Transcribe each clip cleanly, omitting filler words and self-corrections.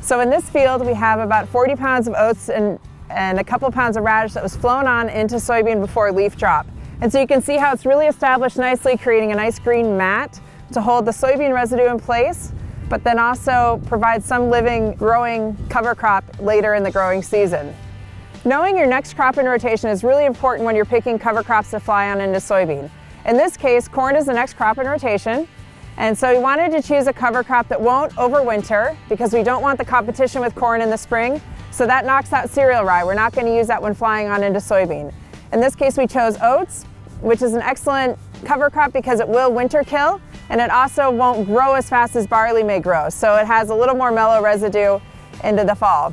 So in this field, we have about 40 pounds of oats and a couple pounds of radish that was flown on into soybean before leaf drop. And so you can see how it's really established nicely, creating a nice green mat to hold the soybean residue in place, but then also provide some living, growing cover crop later in the growing season. Knowing your next crop in rotation is really important when you're picking cover crops to fly on into soybean. In this case, corn is the next crop in rotation, and so we wanted to choose a cover crop that won't overwinter because we don't want the competition with corn in the spring, so that knocks out cereal rye. We're not going to use that when flying on into soybean. In this case, we chose oats, which is an excellent cover crop because it will winter kill, and it also won't grow as fast as barley may grow, so it has a little more mellow residue into the fall.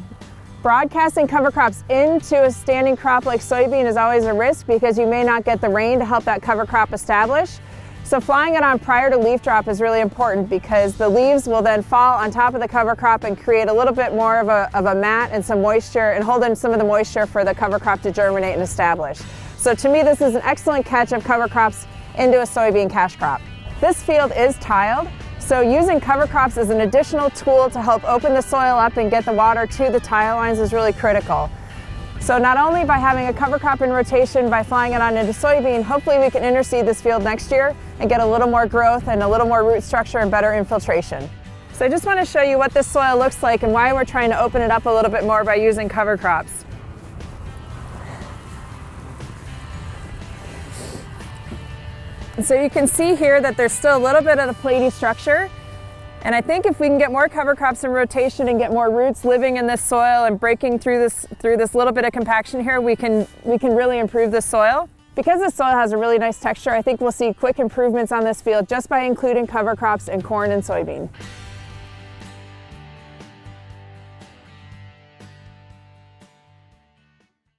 Broadcasting cover crops into a standing crop like soybean is always a risk because you may not get the rain to help that cover crop establish. So flying it on prior to leaf drop is really important because the leaves will then fall on top of the cover crop and create a little bit more of a mat and some moisture and hold in some of the moisture for the cover crop to germinate and establish. So to me, this is an excellent catch of cover crops into a soybean cash crop. This field is tiled, so using cover crops as an additional tool to help open the soil up and get the water to the tile lines is really critical. So not only by having a cover crop in rotation, by flying it on into soybean, hopefully we can interseed this field next year and get a little more growth and a little more root structure and better infiltration. So I just want to show you what this soil looks like and why we're trying to open it up a little bit more by using cover crops. And so you can see here that there's still a little bit of the platy structure. And I think if we can get more cover crops in rotation and get more roots living in this soil and breaking through this little bit of compaction here, we can really improve the soil. Because the soil has a really nice texture, I think we'll see quick improvements on this field just by including cover crops in corn and soybean.